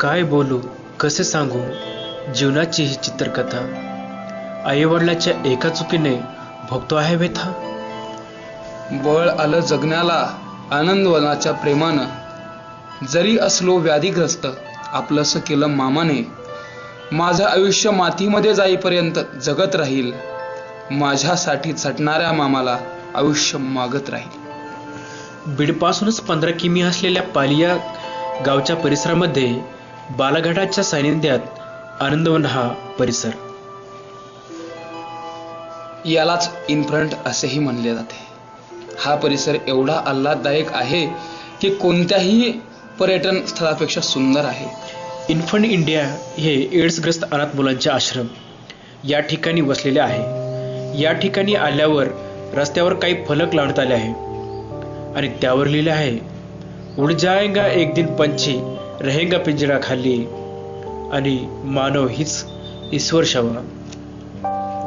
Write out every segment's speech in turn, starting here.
काय बोलू, कसे सांगू जीवनाची ही चित्रकथा. आईवडिलाच्या एका चुकीने भोगतो आहे व्यथा. बळ आलं जगण्याला आनंदवनाच्या प्रेमानं, जरी असलो व्याधीग्रस्त आपलंसं केलं मामाने. माझं आयुष्य मातीमध्ये जाईपर्यंत जगत राहील, माझ्यासाठी झटणाऱ्या मामाला आयुष्य मागत राहील. बीडपासूनच 15 किमी असलेल्या पाली या गावच्या परिसरामध्ये बालाघाटाच्या सानिध्यात आनंदवन हा परिसर. यालाच इनफ्रंट असेही म्हणले जाते. हा परिसर एवढा आल्हाददायक आहे की कोणत्याही पर्यटन स्थळापेक्षा सुंदर आहे. इन्फंट इंडिया हे एड्सग्रस्त अनाथ मुलांचे आश्रम या ठिकाणी वसलेले आहे. या ठिकाणी आल्यावर रस्त्यावर काही फलक लावण्यात आले आहे आणि त्यावर लिहिले आहे, उड़ जाएगा एक दिन पंछी, रहेगा पिंजरा खाली, आणि मानव हीच ईश्वर शवा.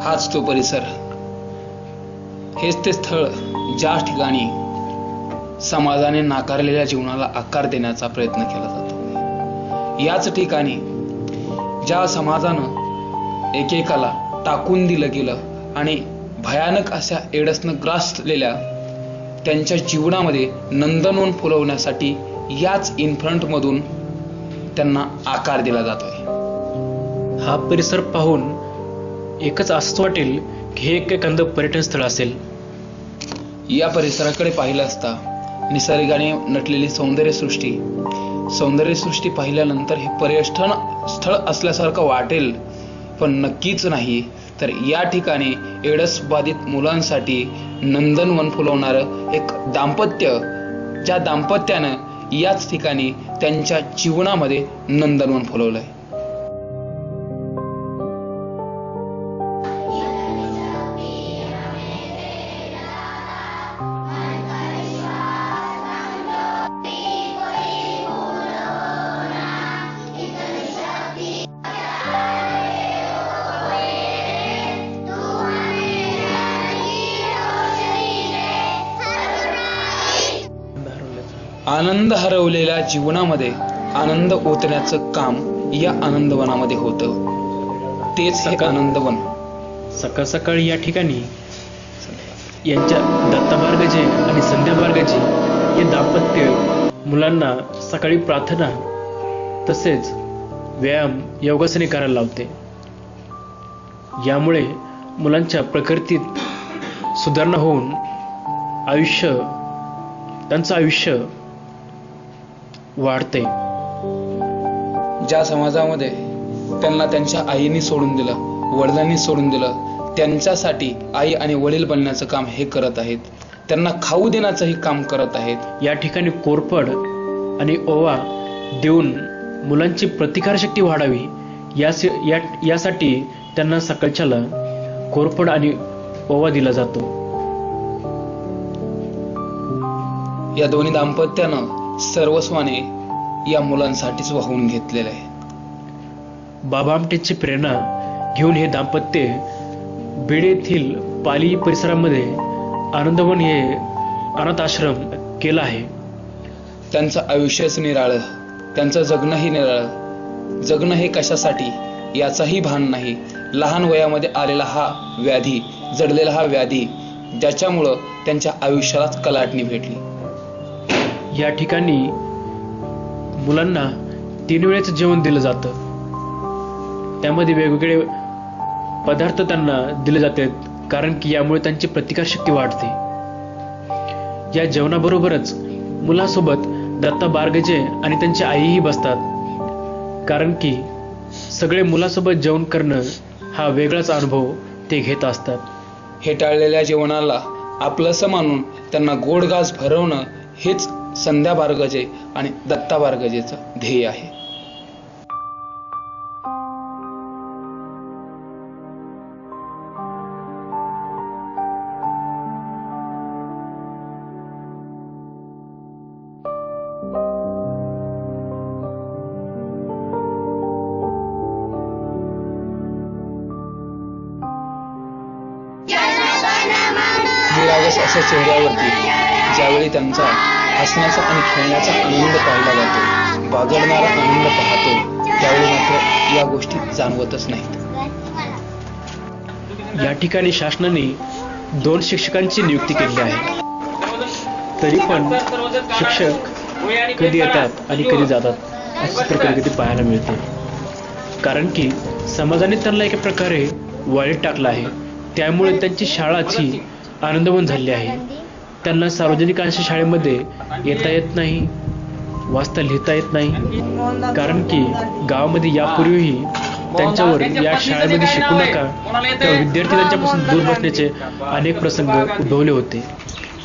हाच तो परिसर, हेच ते स्थळ ज्या ठिकाणी समाजाने नाकारलेल्या जीवनाला आकार देण्याचा प्रयत्न केला जातो. याच ठिकाणी ज्या समाजानं एकेकाला टाकून दिलं गेलं आणि भयानक अशा एड्सनं ग्रासलेल्या त्यांच्या जीवनामध्ये नंदनवन फुलवण्यासाठी याच इनफ्रंटमधून त्यांना आकार दिला जातोय. हा परिसर पाहून एकच असंच वाटेल की हे एखादं पर्यटन स्थळ असेल. या परिसराकडे पाहिलं असता निसर्गाने नटलेली सौंदर्यसृष्टी पाहिल्यानंतर हे पर्यटन स्थळ असल्यासारखं वाटेल, पण नक्कीच नाही. तर या ठिकाणी एड्स बाधित मुलांसाठी नंदनवन फुलवणारं एक दाम्पत्य, ज्या दाम्पत्यानं याच ठिकाणी त्यांच्या जीवनामध्ये नंदनवन फुलवलंय. आनंद हरवलेल्या जीवनामध्ये आनंद ओतण्याचं काम या आनंदवनामध्ये होतं. तेच हे आनंदवन. सकाळ सकाळी या ठिकाणी यांच्या दत्ता बारगजे आणि संध्या बारगजे हे दाम्पत्य मुलांना सकाळी प्रार्थना तसेच व्यायाम, योगासने करायला लावते. यामुळे मुलांच्या प्रकृतीत सुधारणा होऊन त्यांचं आयुष्य वाढते. ज्या समाजामध्ये त्यांना त्यांच्या आईने सोडून दिलं, वडिलांनी सोडून दिलं, त्यांच्यासाठी आई आणि वडील बनण्याचं काम हे करत आहेत. त्यांना खाऊ देण्याचंही काम करत आहेत. या ठिकाणी कोरफड आणि ओवा देऊन मुलांची प्रतिकारशक्ती वाढावी यासाठी त्यांना सकाळच्याला कोरफड आणि ओवा दिला जातो. या दोन्ही दाम्पत्यानं सर्वस्वाने या मुलांसाठीच वाहून घेतलेलं आहे. बाबा आमटेची प्रेरणा घेऊन हे दाम्पत्य बीड येथील पाली परिसरामध्ये आनंदवन हे अनाथ आश्रम केला आहे. त्यांचं आयुष्यच निराळं, त्यांचं जगणंही निराळं. जगणं हे कशासाठी याचाही भान नाही. लहान वयामध्ये आलेला हा व्याधी, जडलेला हा व्याधी, ज्याच्यामुळं त्यांच्या आयुष्यालाच कलाटणी भेटली. या ठिकाणी मुलांना 3 वेळेचं जेवण दिलं जातं. त्यामध्ये वेगवेगळे पदार्थ त्यांना दिले जातात, कारण की यामुळे त्यांची प्रतिकारशक्ती वाढते. या जेवणाबरोबरच मुलासोबत दत्ता बारगजे आणि त्यांची आईही बसतात, कारण की सगळे मुलासोबत जेवण करणं हा वेगळाच अनुभव ते घेत असतात. हेटाळलेल्या जेवणाला आपलंसं मानून त्यांना गोड घास भरवणं हेच संध्या बारगजे आणि दत्ता बारगजेचं ध्येय आहे. निरागस अशा चेहऱ्यावरती ज्यावेळी त्यांचा हसण्याचा आणि खेळण्याचा आनंद पाहिला जातो, बागडणारा आनंद पाहतो, त्यावेळी मात्र या गोष्टी जाणवतच नाहीत. या ठिकाणी शासनाने 2 शिक्षकांची नियुक्ती केली आहे. तरी पण शिक्षक कधी येतात आणि कधी जातात अशी तर कधी पाहायला मिळते. कारण की समाजाने त्यांना एका प्रकारे वाळीत टाकलं आहे. त्यामुळे त्यांची शाळाची आनंदवन झाली आहे. त्यांना सार्वजनिक अशा शाळेमध्ये येता येत नाही, वाचता लिहिता येत नाही. कारण की गावामध्ये यापूर्वीही त्यांच्यावर या शाळेमध्ये शिकू नका, तर विद्यार्थी त्यांच्यापासून दूर बसण्याचे अनेक प्रसंग उद्भवले होते.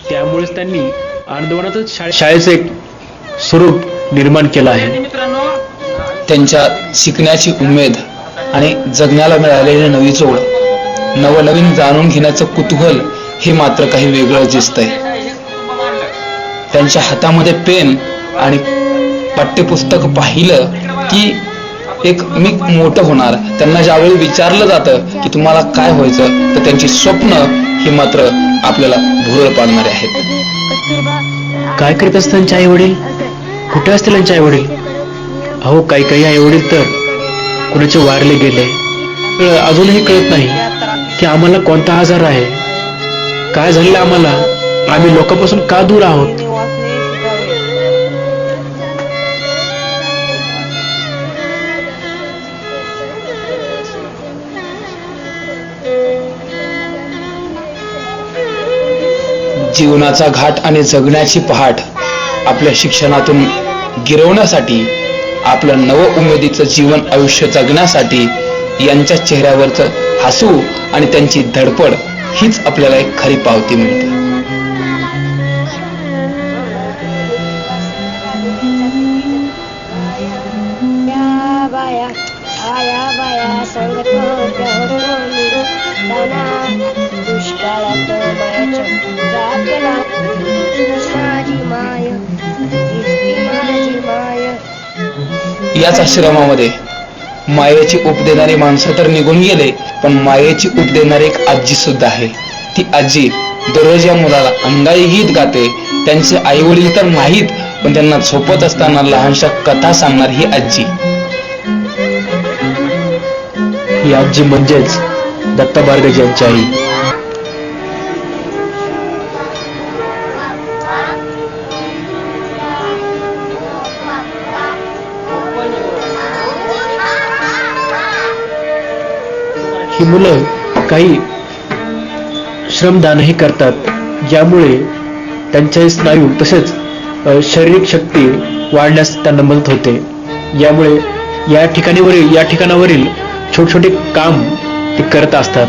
त्यामुळेच त्यांनी आनंदवनातच शाळेचं एक स्वरूप निर्माण केलं आहे. त्यांच्या शिकण्याची उमेद आणि जगण्याला मिळालेली नवी जोड, नवनवीन जाणून घेण्याचं कुतूहल हे मात्र काही वेगळंच दिसतंय. त्यांच्या हातामध्ये पेन आणि पाठ्यपुस्तक पाहिलं की एक मी मोठं होणार. त्यांना ज्यावेळी विचारलं जातं की तुम्हाला काय व्हायचं, तर त्यांची स्वप्न ही मात्र आपल्याला भुरळ पाडणारे आहेत. काय करीत असतात त्यांचे आई वडील? कुठे असतील त्यांचे आई वडील? अहो, काही आई वडील तर कुणाचे वारले गेले. अजूनही कळत नाही की आम्हाला कोणता आजार आहे, काय झालेलं आम्हाला, आम्ही लोकांपासून का दूर आहोत. जीवनाचा घाट आणि जगण्याची पहाट आपल्या शिक्षणातून गिरवण्यासाठी, आपलं नव उमेदीचं जीवन आयुष्य जगण्यासाठी यांच्या चेहऱ्यावरचं हसू आणि त्यांची धडपड हीच आपल्याला एक खरी पावती मिळते. याच आश्रमामध्ये मायेची उप देणारी माणसं तर निघून गेले, पण मायेची उप देणारी एक आजी सुद्धा आहे. ती आजी दररोज या मुलाला अंगाई गीत गाते. त्यांचे आई वडील तर नाहीत, पण त्यांना झोपत असताना लहानशा कथा सांगणार ही आजी. ही आजी म्हणजेच दत्ता बारगज यांची आई. ही मुलं काही श्रमदानही करतात, ज्यामुळे त्यांचे स्नायू तसेच शारीरिक शक्ती वाढण्यास त्यांना मदत होते. यामुळे या ठिकाणावरील छोटे काम ते करत असतात.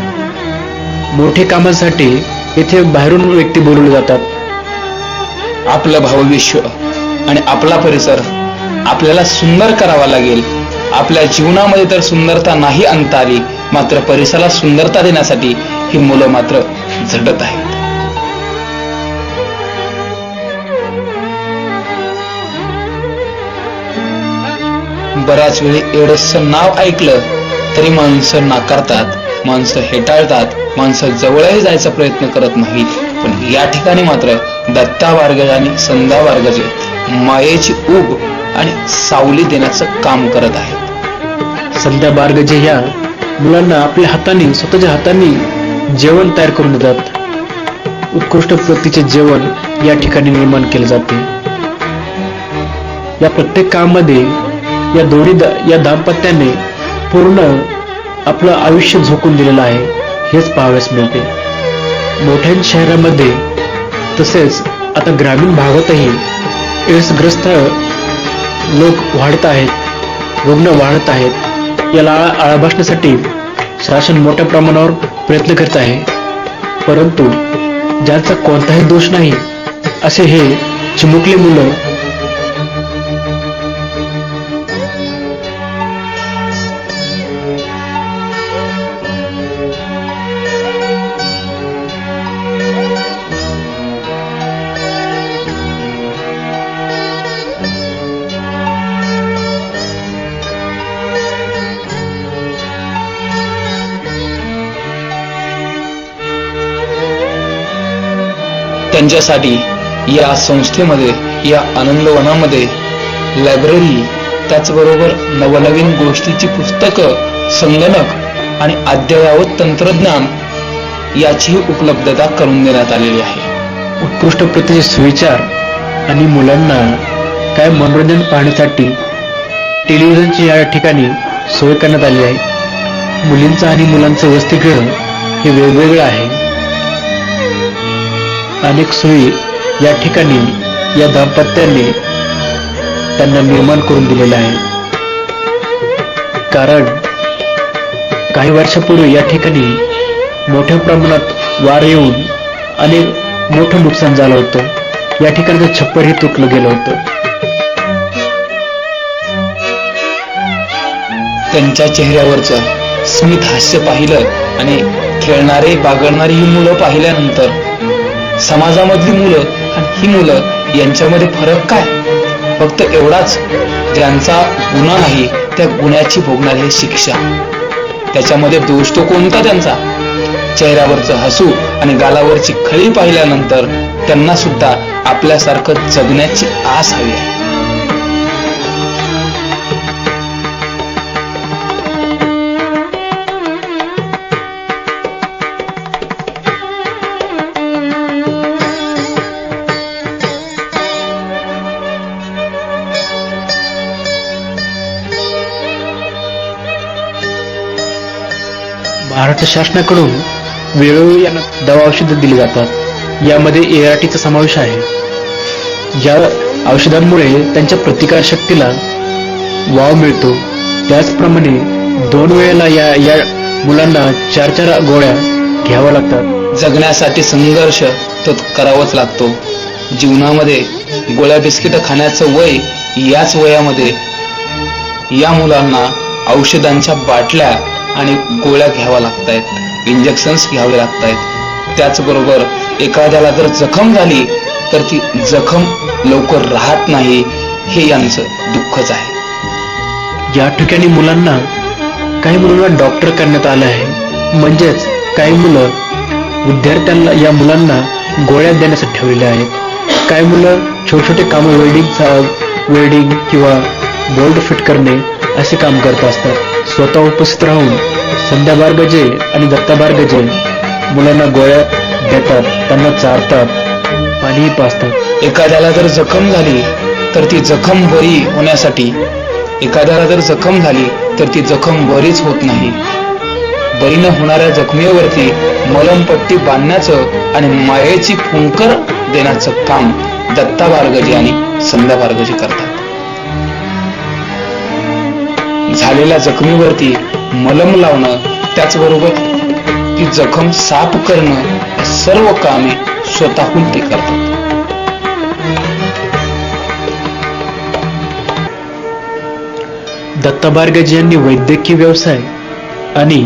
मोठे कामासाठी येथे बाहेरून व्यक्ती बोलवले जातात. आपलं भावविश्व आणि आपला परिसर आपल्याला सुंदर करावा लागेल. आपल्या जीवनामध्ये तर सुंदरता नाही आणता आली, मात्र परिसराला सुंदरता देण्यासाठी ही मुलं मात्र झटत आहेत. बऱ्याच वेळी एडसचं नाव ऐकलं तरी माणसं नाकारतात, माणसं हेटाळतात, माणसं जवळही जायचा प्रयत्न करत नाहीत. पण या ठिकाणी मात्र दत्ता बारगज आणि संध्या बारगजे मायेची ऊब आणि सावली देण्याचं काम करत आहेत. संध्या बारगजे ह्या मुलांना आपल्या हाताने, स्वतःच्या हाताने जेवण तयार करून देतात. उत्कृष्ट प्रतीचे जेवण या ठिकाणी निर्माण केले जाते. या प्रत्येक कामामध्ये या दाम्पत्याने पूर्ण आपलं आयुष्य झोकून दिलेलं आहे, हेच पाहावयास मिळते. मोठ्या शहरामध्ये तसेच आता ग्रामीण भागातही एड्सग्रस्त लोक वाढत आहेत, रुग्ण वाढत आहेत. याला आळा बसण्यासाठी शासन मोठ्या प्रमाणावर प्रयत्न करत आहे. परंतु ज्यांचा कोणताही दोष नाही असे हे चिमुकले मुलं त्यांच्यासाठी या संस्थेमध्ये, या आनंदवनामध्ये लायब्ररी, त्याचबरोबर नवनवीन गोष्टीची पुस्तकं, संगणक आणि अद्ययावत तंत्रज्ञान याचीही उपलब्धता करून देण्यात आलेली आहे. उत्कृष्ट प्रतीचे सुविचार आणि मुलांना काय मनोरंजन पाहण्यासाठी टेलिव्हिजनची या ठिकाणी सोय करण्यात आली आहे. मुलींचं आणि मुलांचं वसतिगृह हे वेगवेगळं आहे. अनेक सोयी या ठिकाणी या दाम्पत्याने त्यांना निर्माण करून दिलेलं आहे. कारण काही वर्षापूर्वी या ठिकाणी मोठ्या प्रमाणात वार येऊन अनेक मोठं नुकसान झालं होतं. या ठिकाणचं छप्परही तुटलं गेलं होतं. त्यांच्या चेहऱ्यावरचं स्मित हास्य पाहिलं आणि खेळणारे बागडणारी ही मुलं पाहिल्यानंतर समाजामधली मुलं आणि ही मुलं यांच्यामध्ये फरक काय? फक्त एवढाच, ज्यांचा गुन्हा नाही त्या गुन्ह्याची भोगणारी शिक्षा. त्याच्यामध्ये दोष तो कोणता त्यांचा? चेहऱ्यावरचं हसू आणि गालावरची खळी पाहिल्यानंतर त्यांना सुद्धा आपल्यासारखं जगण्याची आस हवी आहे. महाराष्ट्र शासनाकडून वेळोवेळी यांना दवा औषधं दिली जातात. यामध्ये ARTचा समावेश आहे. ज्या औषधांमुळे त्यांच्या प्रतिकारशक्तीला वाव मिळतो. त्याचप्रमाणे 2 वेळेला या मुलांना 4 गोळ्या घ्याव्या लागतात. जगण्यासाठी संघर्ष तो करावाच लागतो. जीवनामध्ये गोळ्या बिस्किट खाण्याचं वय, याच वयामध्ये या मुलांना औषधांच्या बाटल्या आणि गोळ्या घ्याव्या लागतायत, इंजेक्शन्स घ्यावे लागतायत. त्याचबरोबर एखाद्याला जर जखम झाली तर ती जखम लवकर राहत नाही, हे यांचं दुःखच आहे. या ठिकाणी मुलांना, काही मुलांना डॉक्टर करण्यात आलं आहे. म्हणजेच काही मुलं विद्यार्थ्यांना, या मुलांना गोळ्या देण्यासाठी ठेवलेल्या आहेत. काही मुलं छोटे छोटे कामं, वेल्डिंग किंवा बोल्ट फिट करणे असे काम करत असतात. स्वतः उपस्थित राहून संध्या बारगजे आणि दत्ता बारगजे मुलांना गोळ्या देतात, त्यांना चारतात, पाणीही पाजतात. एखाद्याला जर जखम झाली तर ती जखम बरी होण्यासाठी, एखाद्याला जर जखम झाली तर ती जखम बरीच होत नाही. बरी न होणाऱ्या जखमेवरती मलमपट्टी बांधण्याचं आणि मायेची फुंकर देण्याचं काम दत्ता बारगजे आणि संध्या बारगजे करतात. झालेल्या जखमीवरती मलम लावणं, त्याचबरोबर ती जखम साफ करणं, सर्व कामे स्वतःहून ते करतात. दत्ता बारगजे यांनी वैद्यकीय व्यवसाय आणि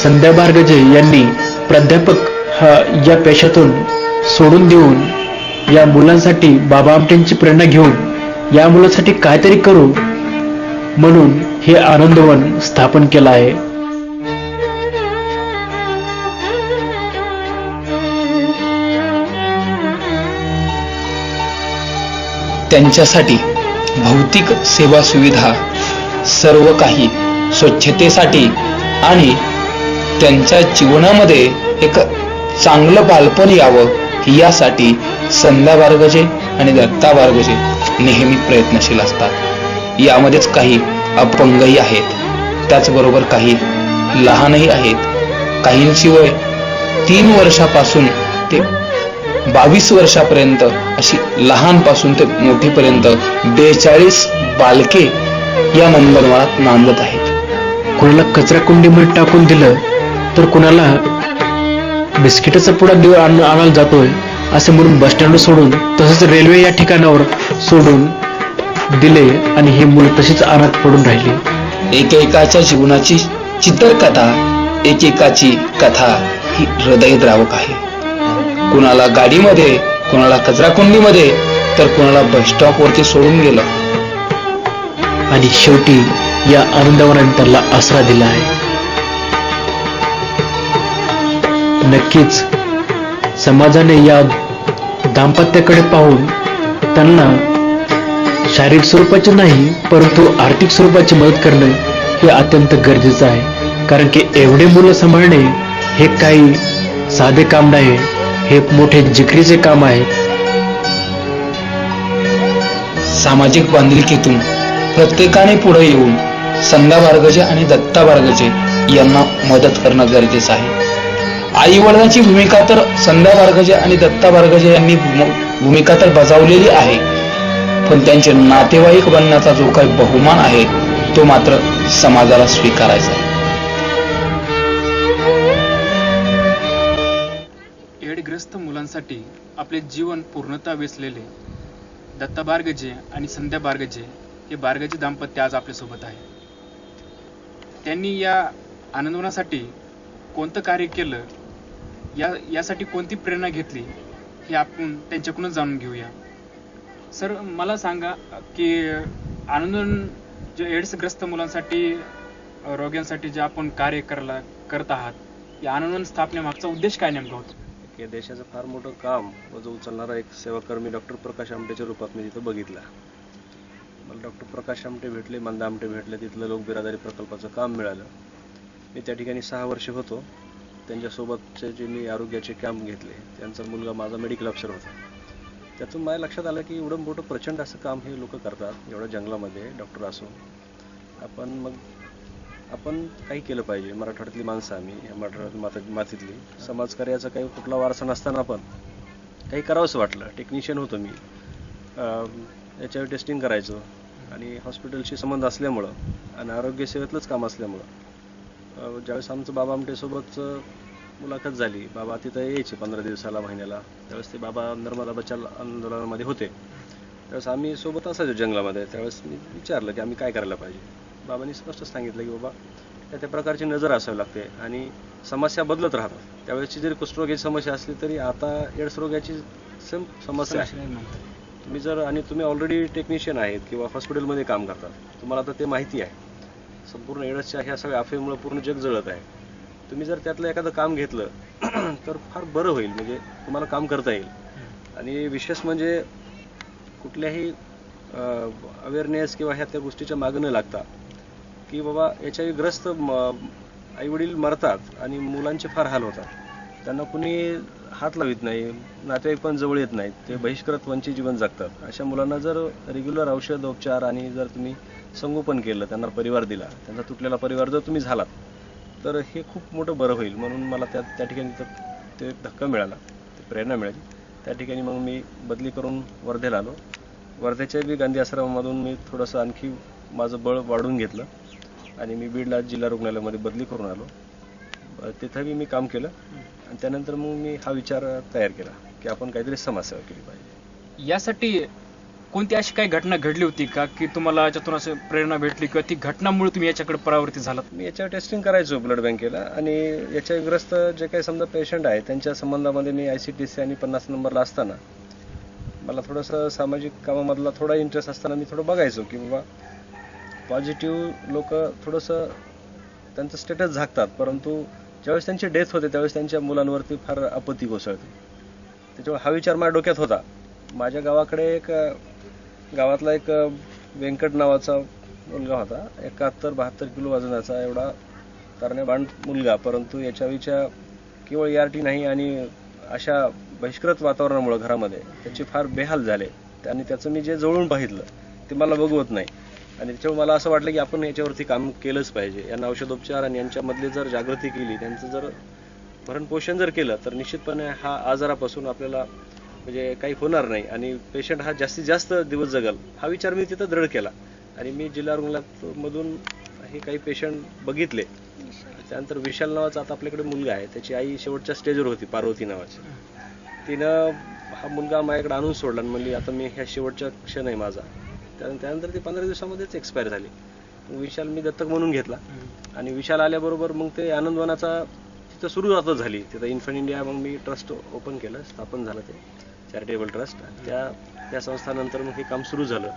संध्या बारगजे यांनी प्राध्यापक या पेशातून सोडून देऊन या मुलांसाठी, बाबा आमटेंची प्रेरणा घेऊन या मुलांसाठी काहीतरी करू म्हणून हे आनंदवन स्थापन केलं आहे. त्यांच्यासाठी भौतिक सेवा सुविधा, सर्व काही स्वच्छतेसाठी आणि त्यांच्या जीवनामध्ये एक चांगलं बालपण यावं यासाठी संध्या बारगजे आणि दत्ता बारगजे नेहमी प्रयत्नशील असतात. यामध्येच काही अपंगही आहेत, त्याचबरोबर काही लहानही आहेत. काहींची वय 3 वर्षापासून ते 22 वर्षापर्यंत अशी लहानपासून ते मोठीपर्यंत 42 बालके या नंदनवनात नांदत आहेत. कोणाला कचरा कुंडीमध्ये टाकून दिलं तर कोणाला बिस्किटाचा पुडा आणायला जातोय असे म्हणून बस स्टँड सोडून, तसंच रेल्वे या ठिकाणावर सोडून दिले आणि ही मुलं तशीच अनाथ पडून राहिली. एकेकाच्या जीवनाची चित्रकथा, एकेकाची कथा ही हृदयद्रावक आहे. कुणाला गाडीमध्ये, कुणाला कचराकुंडीमध्ये, तर कुणाला बस स्टॉपवरती सोडून गेलं आणि शेवटी या आनंदवनाने त्याला आसरा दिला आहे. नक्कीच समाजाने या दाम्पत्याकडे पाहून त्यांना शारीरिक स्वरूपाची नाही परंतु आर्थिक स्वरूपाची मदत करणं हे अत्यंत गरजेचं आहे. कारण की एवढे मुलं सांभाळणे हे काही साधे काम नाही, हे मोठे जिकरीचे काम आहे. सामाजिक बांधिलकीतून प्रत्येकाने पुढे येऊन संध्या बारगजे आणि दत्ता बारगजे यांना मदत करणं गरजेचं आहे. आई वडिलांची भूमिका तर संध्या बारगजे आणि दत्ता बारगजे यांनी भूमिका तर बजावलेली आहे, पण त्यांचे नातेवाईक बनण्याचा जो काही बहुमान आहे तो मात्र समाजाला स्वीकारायचा आहे. एडग्रस्त मुलांसाठी आपले जीवन पूर्णतः वेचलेले दत्ता बारगजे आणि संध्या बारगजे हे बारगजे दाम्पत्य आज आपल्यासोबत आहे. त्यांनी या आनंदवनासाठी कोणतं कार्य केलं, यासाठी कोणती प्रेरणा घेतली हे आपण त्यांच्याकडूनच जाणून घेऊया. सर, मला सांगा की आनंदवन जे एड्सग्रस्त मुलांसाठी रोग्यांसाठी जे आपण कार्य करत आहात, या आनंदवन स्थापनेमागचा उद्देश काय नेमका होता? की देशाचं फार मोठं काम व जो उचलणारा एक सेवाकर्मी डॉक्टर प्रकाश आमटेच्या रूपात मी तिथं बघितला. मला डॉक्टर प्रकाश आमटे भेटले, मंदा आमटे भेटले, तिथलं लोकबिरादरी प्रकल्पाचं काम मिळालं. मी त्या ठिकाणी 6 वर्ष होतो. त्यांच्यासोबतचे जे मी आरोग्याचे कॅम्प घेतले, त्यांचा मुलगा माझा मेडिकल अफसर होता. त्यातून माझ्या लक्षात आलं की एवढं मोठं प्रचंड असं काम हे लोक करतात एवढ्या जंगलामध्ये डॉक्टर असून. आपण काही केलं पाहिजे. मराठवाड्यातली माणसं आम्ही, या मराठवाड्यात मातीतली, समाजकार्याचा काही कुठला वारसा नसताना पण काही करावंसं वाटलं. टेक्निशियन होतो मी, याच्यावर टेस्टिंग करायचो आणि हॉस्पिटलशी संबंध असल्यामुळं आणि आरोग्य सेवेतलंच काम असल्यामुळं ज्यावेळेस आमचं बाबा आमटेसोबतचं मुलाखत झाली, बाबा तिथं यायचे 15 दिवसाला, महिन्याला, त्यावेळेस ते बाबा नर्मदा बचाव आंदोलनामध्ये होते. त्यावेळेस आम्ही सोबत असायचो जंगलामध्ये. त्यावेळेस मी विचारलं की आम्ही काय करायला पाहिजे. बाबांनी स्पष्ट सांगितलं की बाबा त्या प्रकारची नजर असावी लागते आणि समस्या बदलत राहतात. त्यावेळेसची जरी कुष्ठरोगाची समस्या असली तरी आता एड्स रोगाची सेम समस्या आहे. तुम्ही ऑलरेडी टेक्निशियन आहेत किंवा हॉस्पिटलमध्ये काम करतात, तुम्हाला आता ते माहिती आहे. संपूर्ण एड्सच्या ह्या सगळ्या अफवेमुळे पूर्ण जग जळत आहे. तुम्ही जर त्यातलं एखादं काम घेतलं तर फार बरं होईल, म्हणजे तुम्हाला काम करता येईल. आणि विशेष म्हणजे कुठल्याही अवेअरनेस किंवा ह्या त्या गोष्टीच्या मागं न लागता की बाबा HIV ग्रस्त आईवडील मरतात आणि मुलांचे फार हाल होतात. त्यांना कुणी हात लावित नाही, नातेवाईक पण जवळ येत नाहीत, ते बहिष्कृत वंचित जीवन जगतात. अशा मुलांना जर रेग्युलर औषध उपचार आणि जर तुम्ही संगोपन केलं, त्यांना परिवार दिला, त्यांचा तुटलेला परिवार जर तुम्ही झालात तर हे खूप मोठं बरं होईल. म्हणून मला त्या ठिकाणी ते धक्का मिळाला, ते प्रेरणा मिळाली. त्या ठिकाणी मग मी बदली करून वर्धेला आलो. वर्धेच्या बी गांधी आश्रमामधून मी थोडंसं आणखी माझं बळ वाढवून घेतलं आणि मी बीडला जिल्हा रुग्णालयामध्ये बदली करून आलो. तिथंही मी काम केलं आणि त्यानंतर मग मी हा विचार तयार केला की आपण काहीतरी समाजसेवा केली पाहिजे. यासाठी कोणती अशी काही घटना घडली होती का की तुम्हाला याच्यातून असं प्रेरणा भेटली किंवा ती घटनामुळे तुम्ही याच्याकडे परावर्तित झालात? मी याच्यावर टेस्टिंग करायचो ब्लड बँकेला आणि HIV ग्रस्त जे काही समजा पेशंट आहे त्यांच्या संबंधामध्ये मी ICTC आणि 50 नंबरला असताना मला थोडंसं सामाजिक कामामधला थोडा इंटरेस्ट असताना मी थोडं बघायचो की बाबा पॉझिटिव्ह लोक थोडंसं त्यांचं स्टेटस झाकतात, परंतु ज्यावेळेस त्यांची डेथ होते त्यावेळेस त्यांच्या मुलांवरती फार आपत्ती कोसळते. त्याच्यामुळे हा विचार माझ्या डोक्यात होता. माझ्या गावातला एक व्यंकट नावाचा मुलगा होता, 71-72 किलो वजनाचा, एवढा तरण्या मुलगा, परंतु याच्याविषयी केवळ ERT नाही आणि अशा बहिष्कृत वातावरणामुळे घरामध्ये त्याचे फार बेहाल झाले आणि त्याचं मी जे जवळून पाहितलं ते मला बघवत नाही. आणि त्याच्यामुळे मला असं वाटलं की आपण याच्यावरती काम केलंच पाहिजे. यांना औषधोपचार आणि यांच्यामधली जर जागृती केली, त्यांचं जर भरणपोषण जर केलं तर निश्चितपणे हा आजारापासून आपल्याला म्हणजे काही होणार नाही आणि पेशंट हा जास्तीत जास्त दिवस जगल, हा विचार मी तिथं दृढ केला. आणि मी जिल्हा रुग्णालयामधून हे काही पेशंट बघितले. त्यानंतर विशाल नावाचा आता आपल्याकडे मुलगा आहे, त्याची आई शेवटच्या स्टेजवर होती, पार्वती नावाची. तिनं हा मुलगा माझ्याकडे आणून सोडला आणि म्हणली आता मी ह्या शेवटचा क्षण आहे माझा. त्यानंतर ती 15 दिवसामध्येच एक्सपायर झाली. विशाल मी दत्तक म्हणून घेतला आणि विशाल आल्याबरोबर मग ते आनंदवनाचा तिथं सुरुवातच झाली. तिथं इन्फंट इंडिया मग मी ट्रस्ट ओपन केलं, स्थापन झालं ते चॅरिटेबल ट्रस्ट. त्या संस्थानंतर मग हे काम सुरू झालं.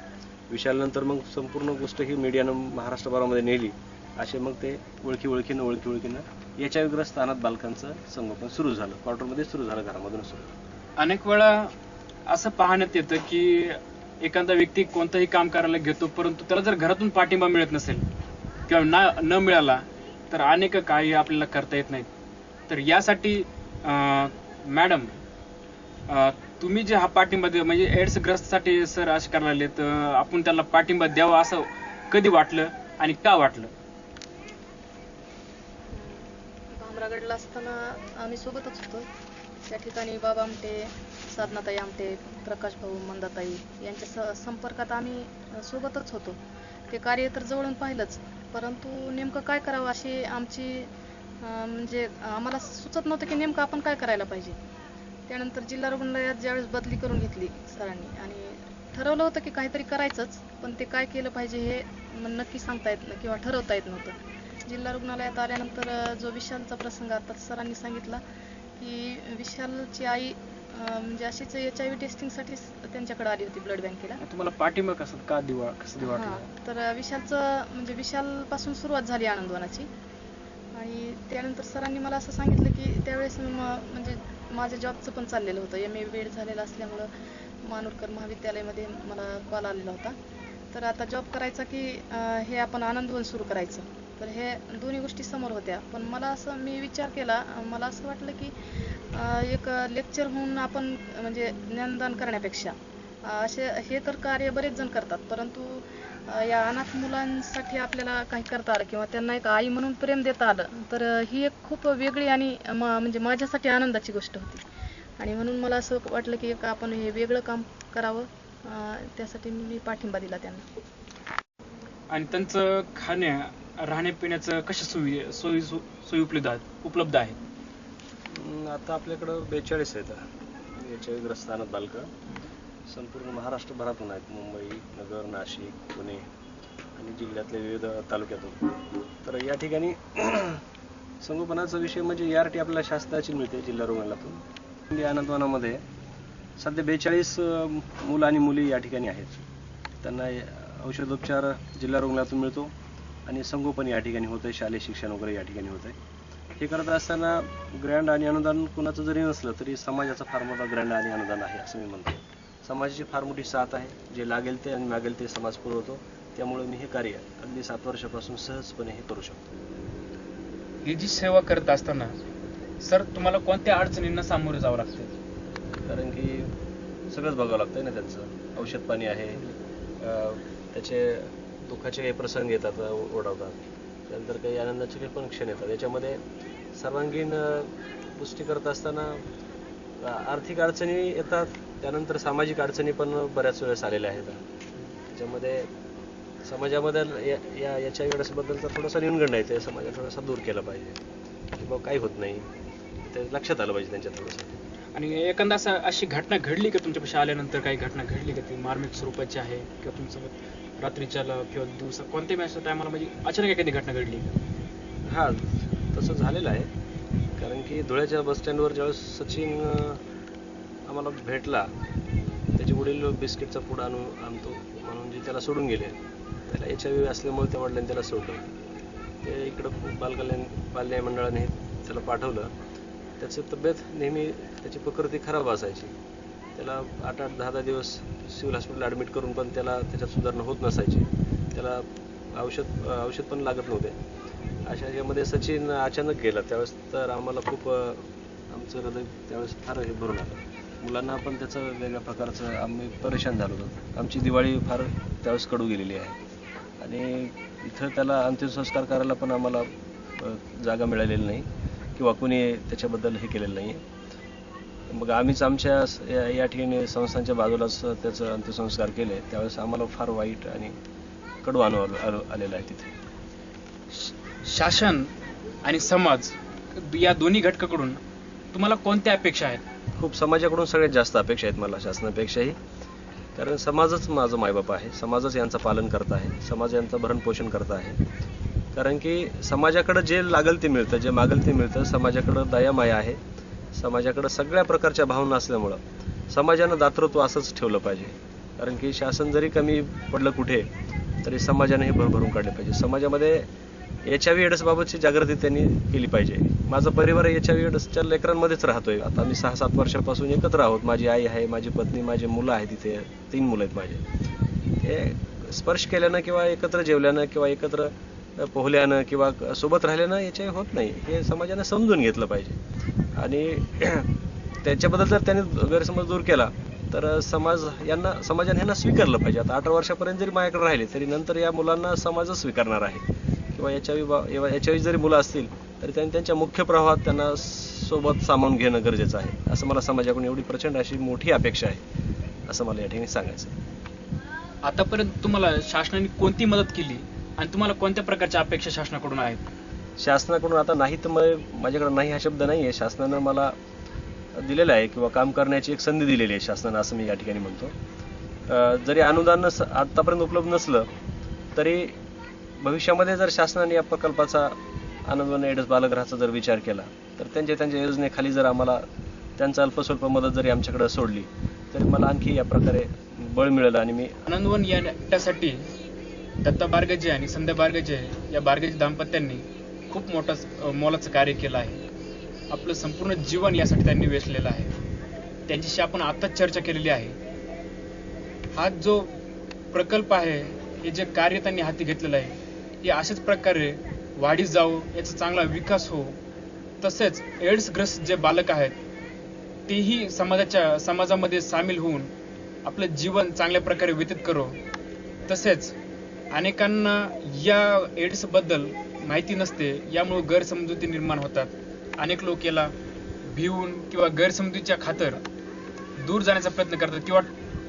विशालनंतर मग संपूर्ण गोष्ट ही मीडियानं महाराष्ट्रभरामध्ये नेली. असे मग ते ओळखीनं HIV ग्रस्त अनाथ बालकांचं संगोपन सुरू झालं. क्वार्टरमध्ये सुरू झालं, घरामधून सुरू. अनेक वेळा असं पाहण्यात येतं की एखादा व्यक्ती कोणतंही काम करायला घेतो, परंतु त्याला जर घरातून पाठिंबा मिळत नसेल किंवा न मिळाला तर अनेक काही आपल्याला करता येत नाहीत. तर यासाठी मॅडम, तुम्ही जे हा पाठिंबा म्हणजे एड्स ग्रस्तसाठी सर असे करायला लागले, तर आपण त्याला पाठिंबा द्यावा असं कधी वाटलं आणि का वाटलं? भामरागडला असताना आम्ही सोबतच होतो. त्या ठिकाणी बाबा आमटे, साधनाताई आमटे, प्रकाश भाऊ, मंदाताई यांच्या संपर्कात आम्ही सोबतच होतो. ते कार्य तर जवळून पाहिलंच, परंतु नेमकं काय करावं अशी आमची म्हणजे आम्हाला सुचत नव्हतं की नेमकं आपण काय करायला पाहिजे. त्यानंतर जिल्हा रुग्णालयात ज्यावेळेस बदली करून घेतली सरांनी आणि ठरवलं होतं की काहीतरी करायचंच, पण ते काय केलं पाहिजे हे नक्की सांगता येत नाही किंवा ठरवता येत नव्हतं. जिल्हा रुग्णालयात आल्यानंतर जो विशालचा प्रसंग आता सरांनी सांगितला की विशालची आई म्हणजे अशीच HIV टेस्टिंगसाठी त्यांच्याकडे आली होती ब्लड बँकेला. तुम्हाला पाठिंबा कसं वाटलं? तर विशालचं म्हणजे विशालपासून सुरुवात झाली आनंदवनाची. आणि त्यानंतर सरांनी मला असं सांगितलं की त्यावेळेस म्हणजे माझ्या जॉबचं पण चाललेलं होतं. MA BEd झालेलं असल्यामुळं मानूरकर महाविद्यालयामध्ये मला कॉल आलेला होता. तर आता जॉब करायचा की हे आपण आनंदवन सुरू करायचं. तर हे दोन्ही गोष्टी समोर होत्या. पण मी विचार केला, मला असं वाटलं की एक लेक्चर होऊन आपण म्हणजे ज्ञानदान करण्यापेक्षा हे तर कार्य बरेच जण करतात, परंतु या अनाथ मुलांसाठी आपल्याला काही करता आलं किंवा त्यांना एक आई म्हणून प्रेम देता आलं, तर ही एक खूप वेगळी आणि म्हणजे माझ्यासाठी आनंदाची गोष्ट होती. आणि म्हणून मला असं वाटलं की आपण हे वेगळं काम करावं. त्यासाठी मी पाठिंबा दिला त्यांना. आणि त्यांचं राहण्यापिण्याचं कशा सोयी उपलब्ध आहेत? आता आपल्याकडं 42 आहेत HIV ग्रस्त अनाथ बालकं. संपूर्ण महाराष्ट्रभरातून आहेत. मुंबई, नगर, नाशिक, पुणे आणि जिल्ह्यातल्या विविध तालुक्यातून. तर या ठिकाणी संगोपनाचा विषय म्हणजे ERT आपल्याला शासनाची मिळते जिल्हा रुग्णालयातून. या आनंदवनामध्ये सध्या 42 मुलं आणि मुली या ठिकाणी आहेत. त्यांना औषधोपचार जिल्हा रुग्णालयातून मिळतो आणि संगोपन या ठिकाणी होतं, शालेय शिक्षण वगैरे या ठिकाणी होतं. हे करत असताना ग्रँड आणि अनुदान कुणाचं जरी नसलं तरी समाजाचा फार मोठा ग्रँड आणि अनुदान आहे असं मी म्हणतो. समाजाची फार मोठी साथ आहे. जे लागेल ते आणि मागेल ते समाज पुरवतो. त्यामुळे मी हे कार्य अगदी 7 वर्षापासून सहजपणे हे करू शकतो. ही जी सेवा करत असताना सर तुम्हाला कोणत्या अडचणींना सामोरे जावं लागतं? कारण की सगळंच बघावं लागतं ना त्यांचं. औषध पाणी आहे, त्याचे दुःखाचे काही प्रसंग येतात, ओढवतात. त्यानंतर काही आनंदाचे काही पण क्षण येतात. याच्यामध्ये सर्वांगीण पुष्टी करत असताना आर्थिक अडचणी येतात, त्यानंतर सामाजिक अडचणी पण बऱ्याच वेळेस आलेल्या आहेत. त्याच्यामध्ये समाजामध्ये याच्या वेळेसबद्दलचा थोडासा न्यूनगंड आहे. ते समाजात थोडासा दूर केला पाहिजे की बाबा काही होत नाही, ते लक्षात आलं पाहिजे त्यांच्या थोडंसं. आणि एखादा अशी घटना घडली का तुमच्यापाशी आल्यानंतर? काही घटना घडली का ती मार्मिक स्वरूपाची आहे किंवा तुमचं रात्रीच्या किंवा दिवसा कोणत्याही अशा टायमाला म्हणजे अचानक एखादी घटना घडली? हां, तसं झालेलं आहे. कारण की धुळ्याच्या बसस्टँडवर ज्यावेळेस सचिन आम्हाला भेटला, त्याचे वडील बिस्किटचा पुडा आणतो म्हणून जे त्याला सोडून गेले. त्याला HIV असल्यामुळे त्या वडिलांनी त्याला सोडलं. ते इकडं बालन्याय मंडळाने त्याला पाठवलं. त्याची तब्येत नेहमी, त्याची प्रकृती खराब असायची. त्याला 8-8, 10-10 दिवस सिव्हिल हॉस्पिटल ॲडमिट करून पण त्याच्यात सुधारणा होत नसायची. त्याला औषध पण लागत नव्हते. अशा यामध्ये सचिन अचानक गेला. त्यावेळेस तर आम्हाला खूप आमचं हृदय त्यावेळेस फार हे भरून आलं. मुलांना पण त्याचं वेगळ्या प्रकारचं आम्ही परेशान झालो होतो. आमची दिवाळी फार त्यावेळेस कडू गेलेली आहे. आणि इथं त्याला अंत्यसंस्कार करायला पण आम्हाला जागा मिळालेली नाही किंवा कोणी त्याच्याबद्दल हे केलेलं नाही. मग आम्हीच आमच्या या ठिकाणी संस्थांच्या बाजूलाच त्याचं अंत्यसंस्कार केले. त्यावेळेस आम्हाला फार वाईट आणि कडू अनुभव आलेला आहे तिथे. शासन आणि समाज या दोन्ही घटकाकडून तुम्हाला कोणत्या अपेक्षा आहेत? खूप समाजाकडून सगळ्यात जास्त अपेक्षा आहेत मला शासनापेक्षाही. कारण समाजच माझं मायबाप आहे. समाजच यांचं पालन करत आहे. समाज यांचं भरणपोषण करत आहे. कारण की समाजाकडं जे लागेल ते मिळतं, जे मागेल ते मिळतं. समाजाकडं दयामाया आहे. समाजाकडं सगळ्या प्रकारच्या भावना असल्यामुळं समाजानं दातृत्व असंच ठेवलं पाहिजे. कारण की शासन जरी कमी पडलं कुठे तरी समाजाने हे भरभरून काढले पाहिजे. समाजामध्ये HIV एड्स बाबतची जागृती त्यांनी केली पाहिजे. माझा परिवार HIV एड्सच्या लेकरांमध्येच राहतोय. आता आम्ही 6-7 वर्षापासून एकत्र आहोत. माझी आई आहे, माझी पत्नी, माझी मुलं आहेत, तिथे 3 मुलं आहेत माझे. ते स्पर्श केल्यानं किंवा एकत्र जेवल्यानं किंवा एकत्र पोहल्यानं किंवा सोबत राहिल्यानं HIV होत नाही, हे समाजाने समजून घेतलं पाहिजे. आणि त्याच्याबद्दल जर त्यांनी गैरसमज दूर केला तर समाजाने ह्यांना स्वीकारलं पाहिजे. आता 18 वर्षापर्यंत जरी माझ्याकडे राहिले तरी नंतर या मुलांना समाजच स्वीकारणार आहे. किंवा HIV जरी मुलं असतील तरी त्यांनी त्यांच्या मुख्य प्रवाहात त्यांना सोबत सामावून घेणं गरजेचं आहे. असं मला समाजाकडून एवढी प्रचंड अशी मोठी अपेक्षा आहे, असं मला या ठिकाणी सांगायचं आहे. आतापर्यंत तुम्हाला शासनाने कोणती मदत केली आणि तुम्हाला कोणत्या प्रकारच्या अपेक्षा शासनाकडून आहेत? शासनाकडून आता नाही तर माझ्याकडे नाही हा शब्द नाही आहे. शासनानं मला दिलेलं आहे किंवा काम करण्याची एक संधी दिलेली आहे शासनानं, असं मी या ठिकाणी म्हणतो. जरी अनुदान आतापर्यंत उपलब्ध नसलं तरी भविष्यामध्ये जर शासनाने या प्रकल्पाचा आनंदवन एड्स बालगृहाचा जर विचार केला तर त्यांच्या योजनेखाली जर आम्हाला त्यांचा अल्पस्वल्प मदत जरी आमच्याकडे सोडली तरी मला आणखी या प्रकारे बळ मिळेल. आणि मी आनंदवन यासाठी दत्ता बारगजे आणि संध्या बारगजे या बारगजे दाम्पत्यांनी खूप मोलाचं कार्य केलं आहे. आपलं संपूर्ण जीवन यासाठी त्यांनी वेचलेलं आहे. त्यांच्याशी आपण आताच चर्चा केलेली आहे. हा जो प्रकल्प आहे, हे जे कार्य त्यांनी हाती घेतलेलं आहे, हे अशाच प्रकारे वाढीस जावं, याचा चांगला विकास हो. तसेच एड्सग्रस्त जे बालक आहेत तेही समाजामध्ये सामील होऊन आपलं जीवन चांगल्या प्रकारे व्यतीत करो. तसेच अनेकांना या एड्सबद्दल माहिती नसते, यामुळे गैरसमजुती निर्माण होतात. अनेक लोक याला भिवून किंवा गैरसमजुतीच्या खातर दूर जाण्याचा प्रयत्न करतात, किंवा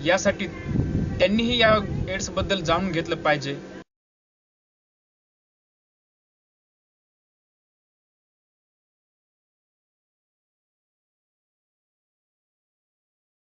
यासाठी त्यांनीही या एड्सबद्दल जाणून घेतलं पाहिजे.